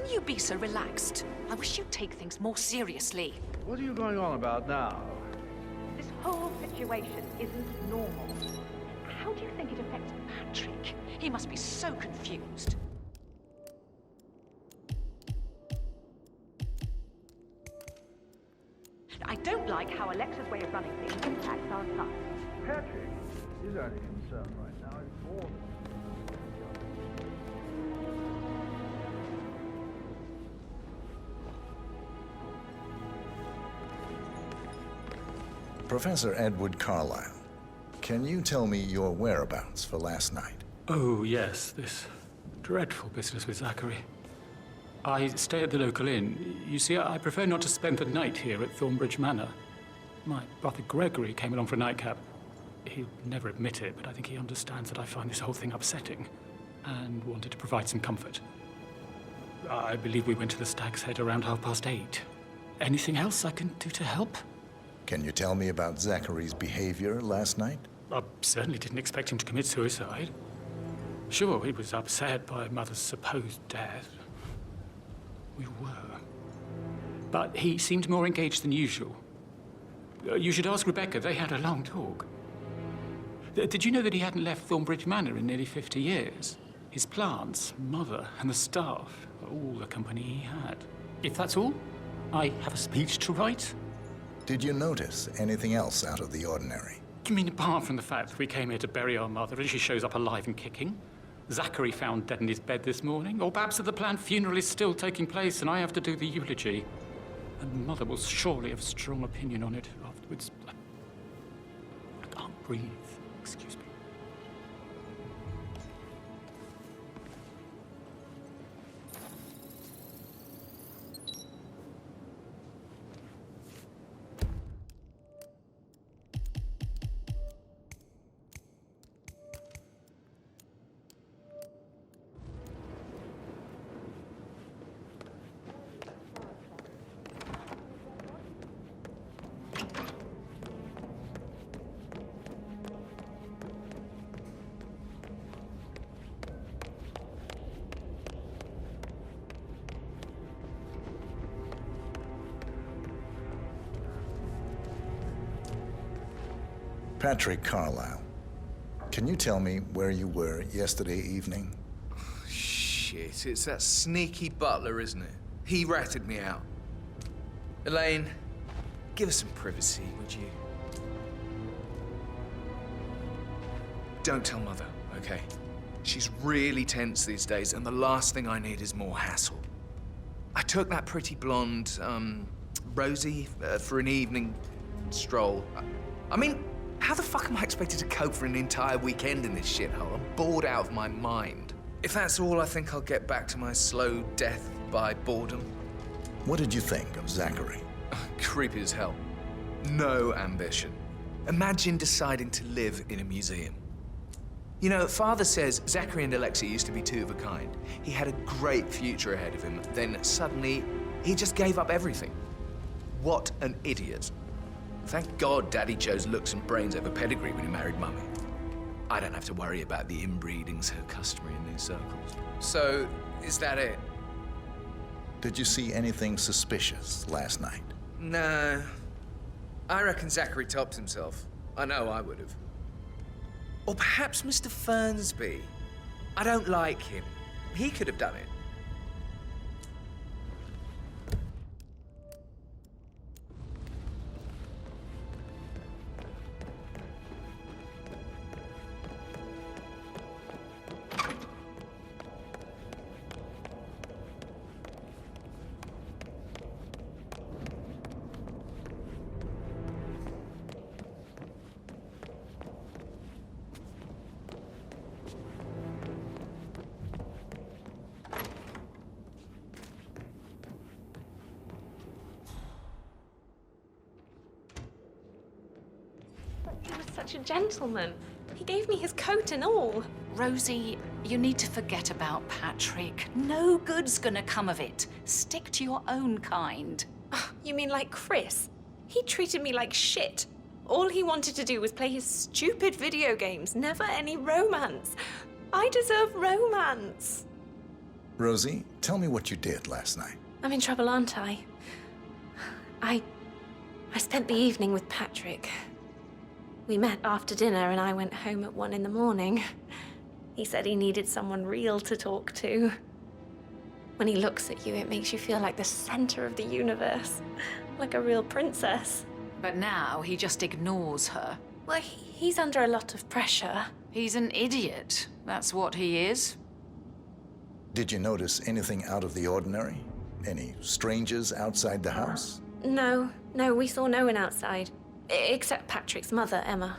Can you be so relaxed? I wish you'd take things more seriously. What are you going on about now? This whole situation isn't normal. How do you think it affects Patrick? He must be so confused. I don't like how Alexa's way of running things impacts our son. Patrick, his only concern right now is boredom. Professor Edward Carlyle, can you tell me your whereabouts for last night? Oh, yes, this dreadful business with Zachary. I stay at the local inn. You see, I prefer not to spend the night here at Thornbridge Manor. My brother Gregory came along for a nightcap. He'll never admit it, but I think he understands that I find this whole thing upsetting and wanted to provide some comfort. I believe we went to the Stag's Head around 8:30. Anything else I can do to help? Can you tell me about Zachary's behavior last night? I certainly didn't expect him to commit suicide. Sure, he was upset by Mother's supposed death. We were. But he seemed more engaged than usual. You should ask Rebecca. They had a long talk. Did you know that he hadn't left Thornbridge Manor in nearly 50 years? His plants, Mother, and the staff, all the company he had. If that's all, I have a speech to write. Did you notice anything else out of the ordinary? You mean apart from the fact that we came here to bury our mother and she shows up alive and kicking? Zachary found dead in his bed this morning? Or perhaps that the planned funeral is still taking place and I have to do the eulogy? And Mother will surely have a strong opinion on it afterwards. I can't breathe. Excuse me. Patrick Carlyle, can you tell me where you were yesterday evening? Shit, it's that sneaky butler, isn't it? He ratted me out. Elaine, give us some privacy, would you? Don't tell Mother, okay? She's really tense these days, and the last thing I need is more hassle. I took that pretty blonde, Rosie, for an evening stroll. I mean, how the fuck am I expected to cope for an entire weekend in this shithole? I'm bored out of my mind. If that's all, I think I'll get back to my slow death by boredom. What did you think of Zachary? Creepy as hell. No ambition. Imagine deciding to live in a museum. You know, Father says Zachary and Alexa used to be two of a kind. He had a great future ahead of him. Then suddenly, he just gave up everything. What an idiot. Thank God Daddy chose looks and brains over pedigree when he married Mummy. I don't have to worry about the inbreeding so customary in these circles. So, is that it? Did you see anything suspicious last night? No. I reckon Zachary topped himself. I know I would have. Or perhaps Mr. Fernsby. I don't like him. He could have done it. He was such a gentleman. He gave me his coat and all. Rosie, you need to forget about Patrick. No good's gonna come of it. Stick to your own kind. You mean like Chris? He treated me like shit. All he wanted to do was play his stupid video games, never any romance. I deserve romance. Rosie, tell me what you did last night. I'm in trouble, aren't I? I spent the evening with Patrick. We met after dinner and I went home at 1 in the morning. He said he needed someone real to talk to. When he looks at you, it makes you feel like the center of the universe. Like a real princess. But now he just ignores her. Well, he's under a lot of pressure. He's an idiot. That's what he is. Did you notice anything out of the ordinary? Any strangers outside the house? No, we saw no one outside. Except Patrick's mother, Emma.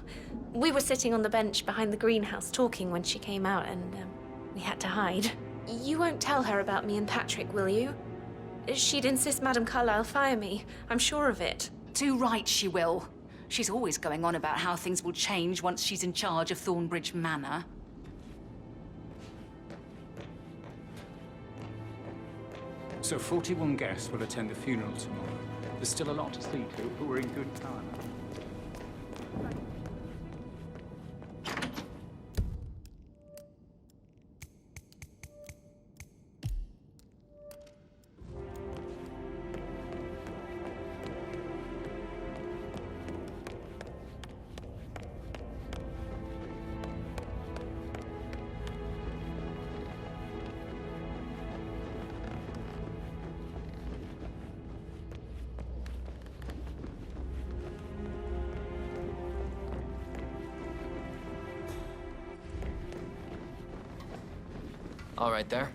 We were sitting on the bench behind the greenhouse talking when she came out and we had to hide. You won't tell her about me and Patrick, will you? She'd insist Madame Carlyle fire me. I'm sure of it. Too right she will. She's always going on about how things will change once she's in charge of Thornbridge Manor. So 41 guests will attend the funeral tomorrow. There's still a lot to see to, but we're in good time. All right there.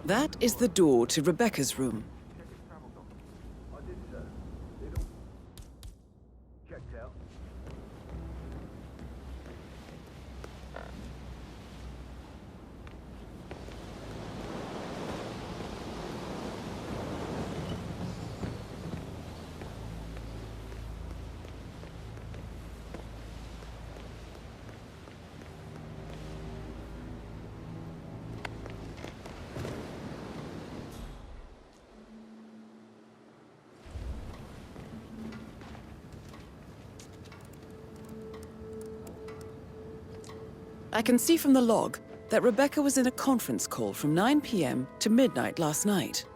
That is the door to Rebecca's room. I did, sir. It all checked out. I can see from the log that Rebecca was in a conference call from 9 p.m. to midnight last night.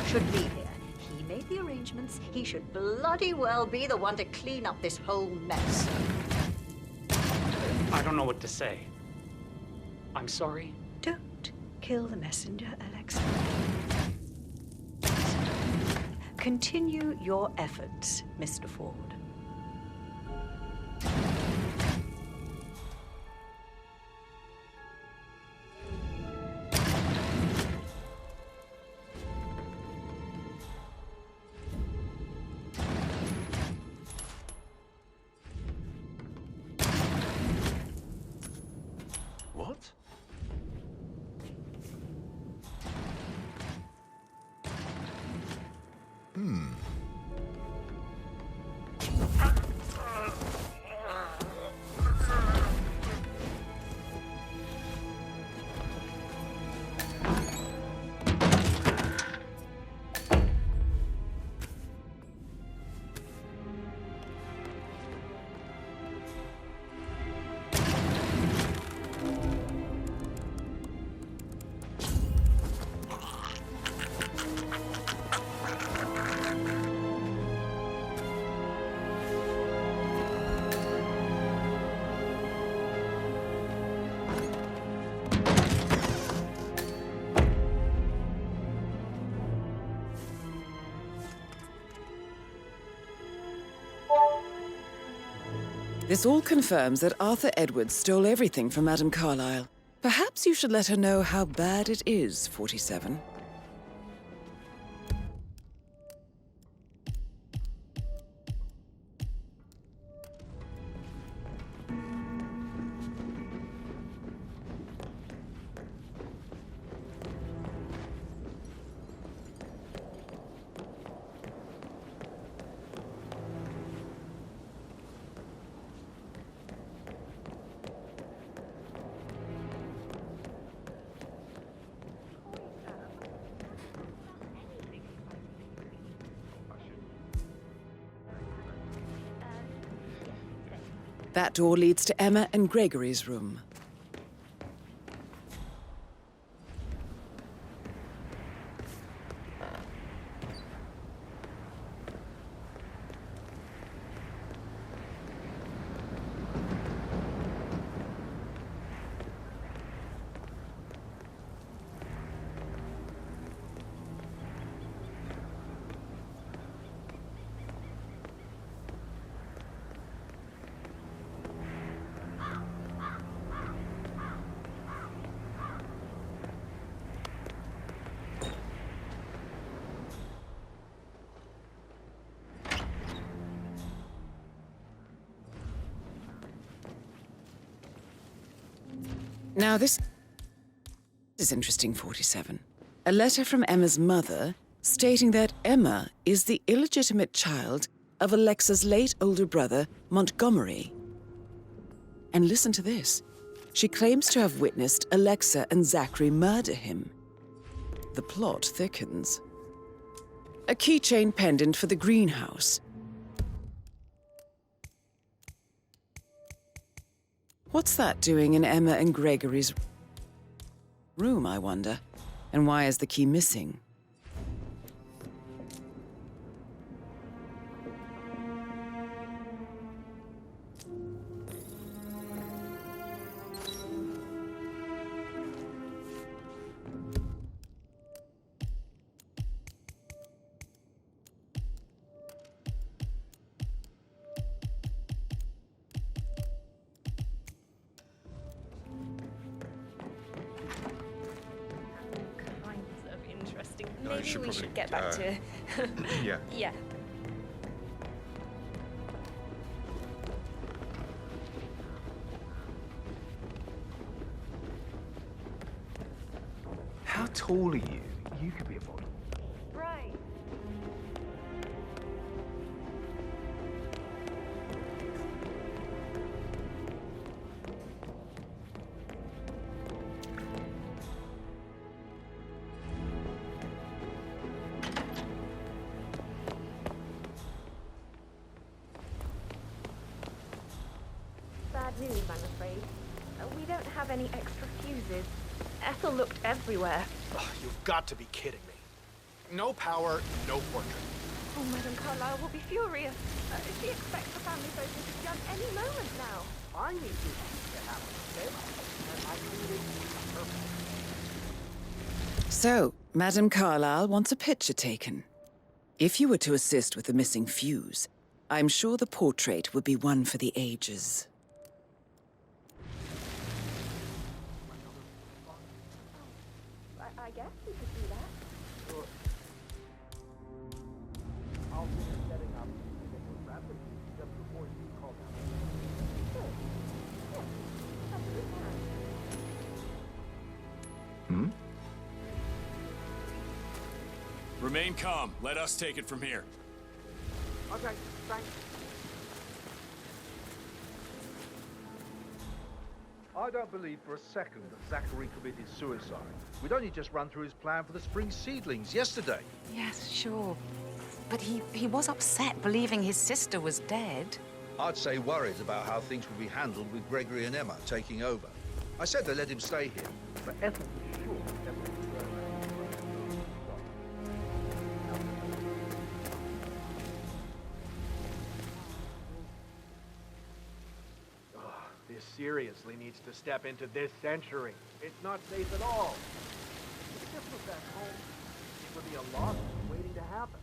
Should be here. He made the arrangements. He should bloody well be the one to clean up this whole mess. I don't know what to say. I'm sorry. Don't kill the messenger, Alexa. Continue your efforts, Mr. Ford. What? This all confirms that Arthur Edwards stole everything from Madame Carlyle. Perhaps you should let her know how bad it is, 47. That door leads to Emma and Gregory's room. Now, this is interesting, 47. A letter from Emma's mother stating that Emma is the illegitimate child of Alexa's late older brother, Montgomery. And listen to this. She claims to have witnessed Alexa and Zachary murder him. The plot thickens. A keychain pendant for the greenhouse. What's that doing in Emma and Gregory's room, I wonder? And why is the key missing? Maybe we should get back to... Yeah. Yeah. How tall are you? You could be a model. Right. Bad news, I'm afraid. We don't have any extra fuses. Ethel looked everywhere. Ugh, you've got to be kidding me. No power, no portrait. Oh, Madame Carlyle will be furious. She expects the family photo to be done any moment now. I need this to happen, okay? And I need it perfect. So, Madame Carlyle wants a picture taken. If you were to assist with the missing fuse, I'm sure the portrait would be one for the ages. I guess we could do that. Sure. I'll be setting up the rapid just before you call down. Sure. Yeah, that's a good plan. Remain calm. Let us take it from here. Okay, thanks. I don't believe for a second that Zachary committed suicide. We'd only just run through his plan for the spring seedlings yesterday. Yes, sure. But he was upset believing his sister was dead. I'd say worried about how things would be handled with Gregory and Emma taking over. I said they let him stay here. But Ethel was sure Emma was This seriously needs to step into this century. It's not safe at all. If this was back home, it would be a loss waiting to happen.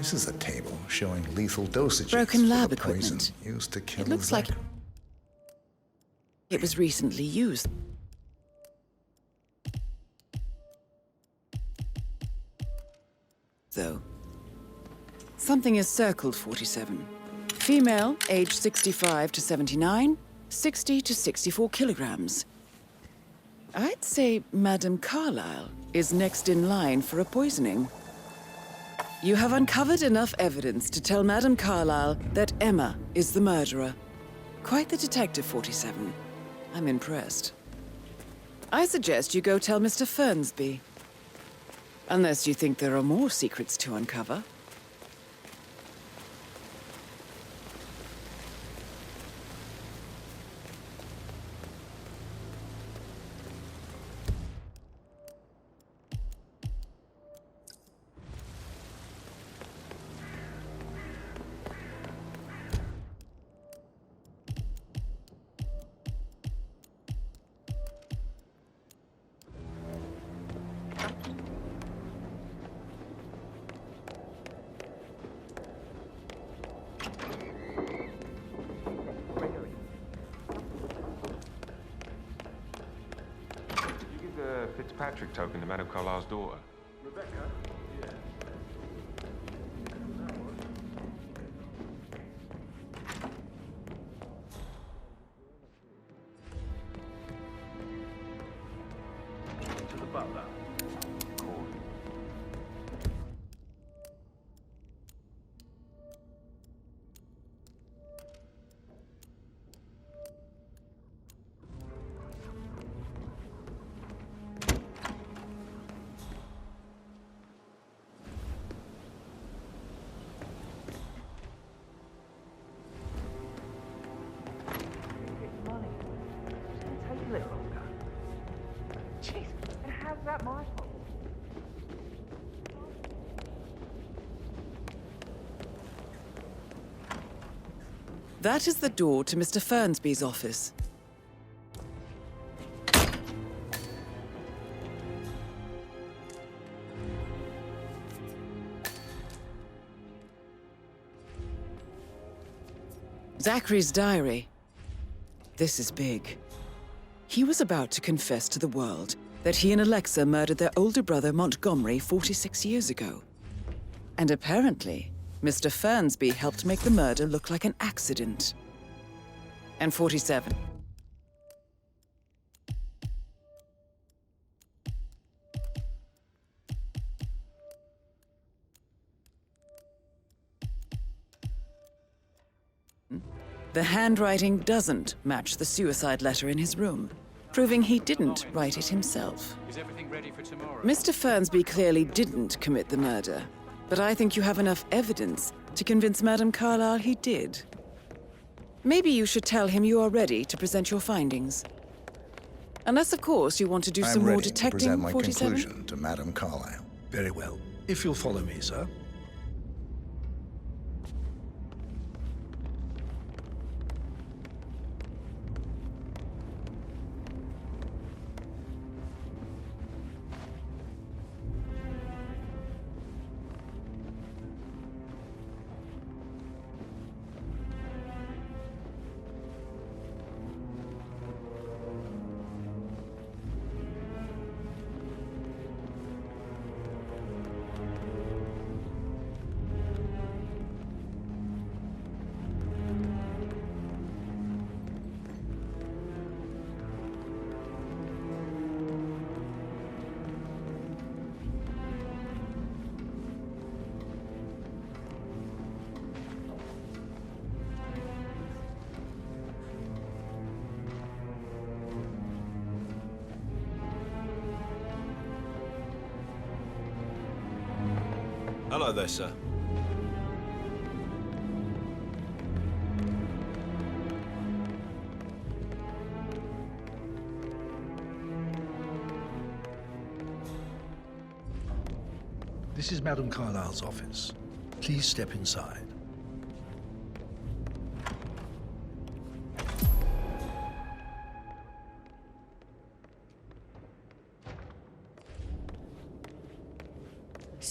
This is a table showing lethal dosages Broken lab for the poison equipment. used to kill It looks like Zachary. it was recently used. Though. Something is circled 47. Female, age 65 to 79, 60 to 64 kilograms. I'd say Madame Carlyle is next in line for a poisoning. You have uncovered enough evidence to tell Madame Carlyle that Emma is the murderer. Quite the detective, 47. I'm impressed. I suggest you go tell Mr. Fernsby. Unless you think there are more secrets to uncover. Fitzpatrick token to Madame Carlyle's daughter. Rebecca? Yeah. To the butler. Jeez, and how's that my fault? That is the door to Mr. Fernsby's office. Zachary's diary. This is big. He was about to confess to the world that he and Alexa murdered their older brother Montgomery 46 years ago. And apparently, Mr. Fernsby helped make the murder look like an accident. And 47. The handwriting doesn't match the suicide letter in his room, proving he didn't write it himself. Is everything ready for tomorrow? Mr. Fernsby clearly didn't commit the murder, but I think you have enough evidence to convince Madame Carlyle he did. Maybe you should tell him you are ready to present your findings. Unless, of course, you want to do some more detecting, to present my 47? conclusion to Madame Carlyle. Very well. If you'll follow me, sir. Hello there, sir. This is Madame Carlyle's office. Please step inside.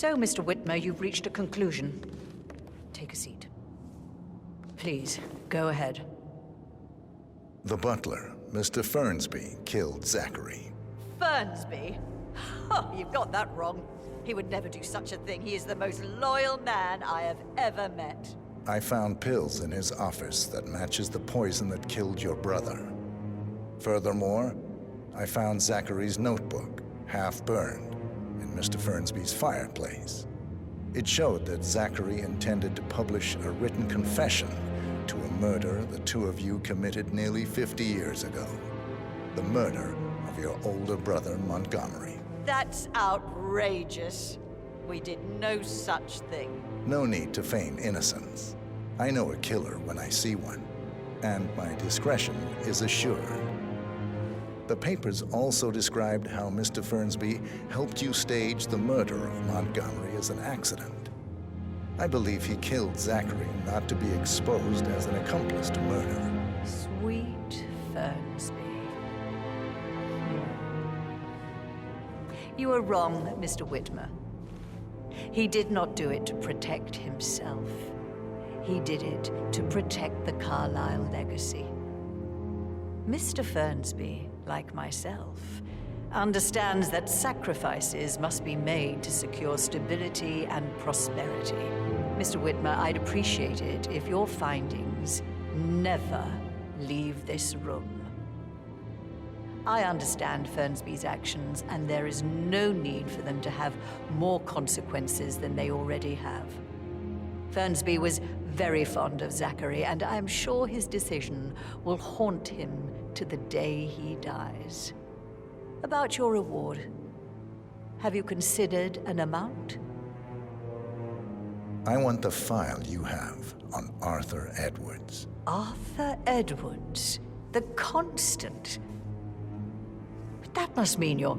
So, Mr. Whitmer, you've reached a conclusion. Please, go ahead. The butler, Mr. Fernsby, killed Zachary. Fernsby? Oh, you've got that wrong. He would never do such a thing. He is the most loyal man I have ever met. I found pills in his office that matches the poison that killed your brother. Furthermore, I found Zachary's notebook, half burned, in Mr. Fernsby's fireplace. It showed that Zachary intended to publish a written confession to a murder the two of you committed nearly 50 years ago. The murder of your older brother, Montgomery. That's outrageous. We did no such thing. No need to feign innocence. I know a killer when I see one, and my discretion is assured. The papers also described how Mr. Fernsby helped you stage the murder of Montgomery as an accident. I believe he killed Zachary not to be exposed as an accomplice to murder. Sweet Fernsby. You are wrong, Mr. Whitmer. He did not do it to protect himself. He did it to protect the Carlyle legacy. Mr. Fernsby, like myself, understands that sacrifices must be made to secure stability and prosperity. Mr. Whitmer, I'd appreciate it if your findings never leave this room. I understand Fernsby's actions, and there is no need for them to have more consequences than they already have. Fernsby was very fond of Zachary, and I'm sure his decision will haunt him to the day he dies. About your reward, have you considered an amount? I want the file you have on Arthur Edwards. Arthur Edwards, the Constant. But that must mean you're...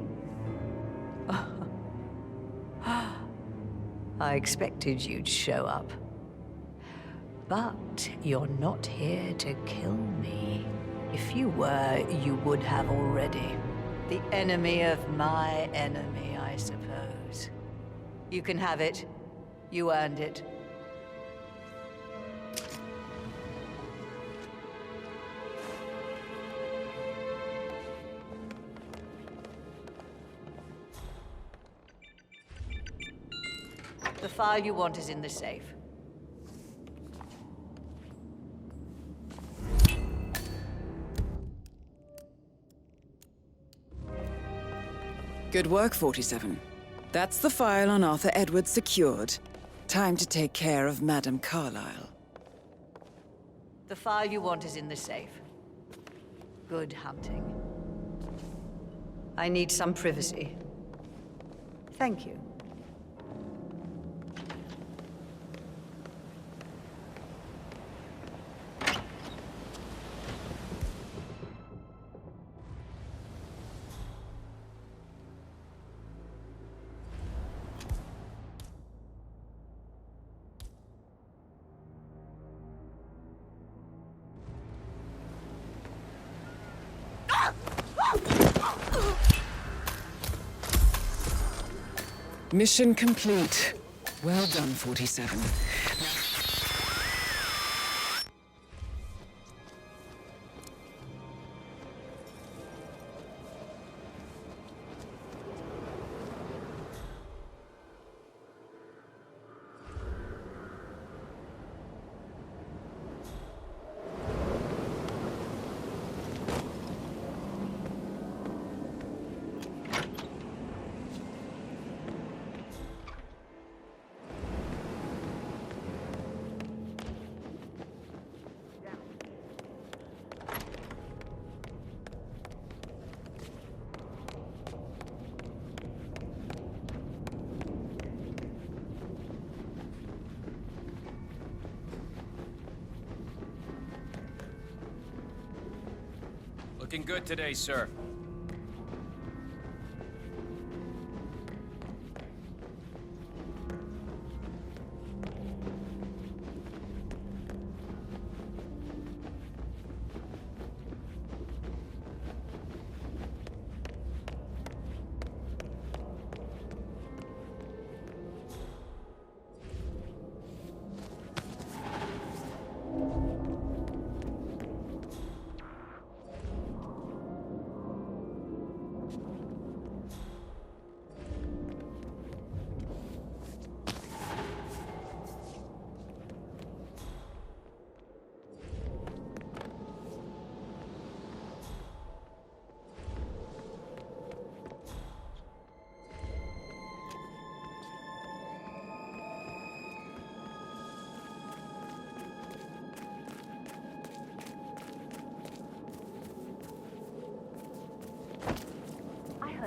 I expected you'd show up. But you're not here to kill me. If you were, you would have already. The enemy of my enemy, I suppose. You can have it. You earned it. The file you want is in the safe. Good work, 47. That's the file on Arthur Edwards secured. Time to take care of Madame Carlyle. The file you want is in the safe. Good hunting. I need some privacy. Thank you. Mission complete. Well done, 47. Looking good today, sir.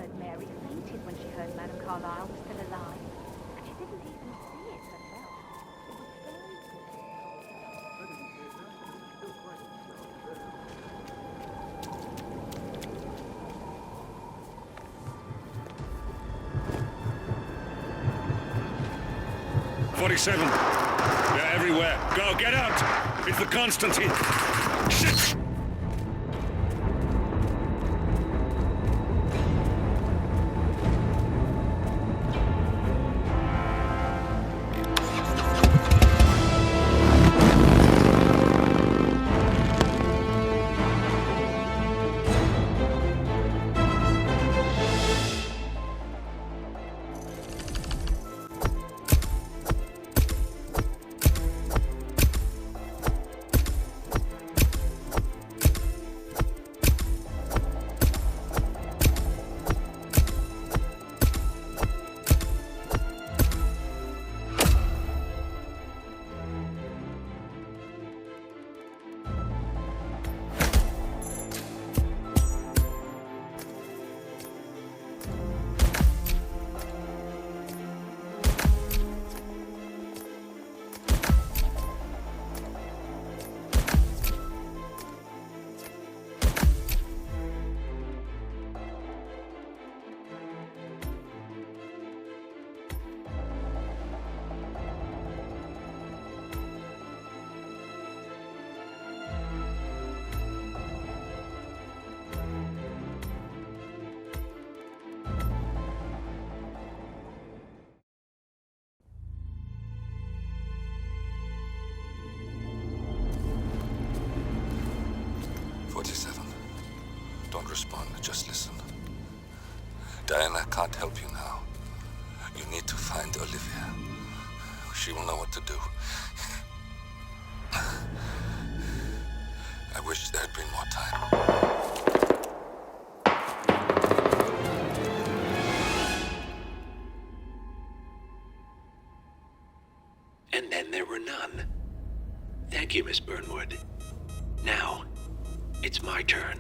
word Mary fainted when she heard Madame Carlyle was still alive. And she didn't even see it herself. It was very good. 47. They're everywhere. Go, get out! It's the Constantine. Shit! Don't respond, just listen. Diana can't help you now. You need to find Olivia. She will know what to do. I wish there had been more time. And then there were none. Thank you, Miss Burnwood. Now, it's my turn.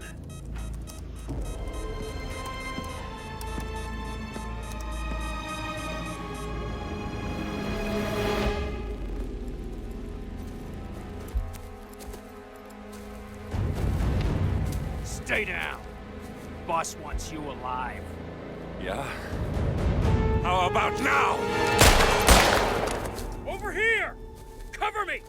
Stay down. Boss wants you alive. Yeah? How about now? Over here! Cover me!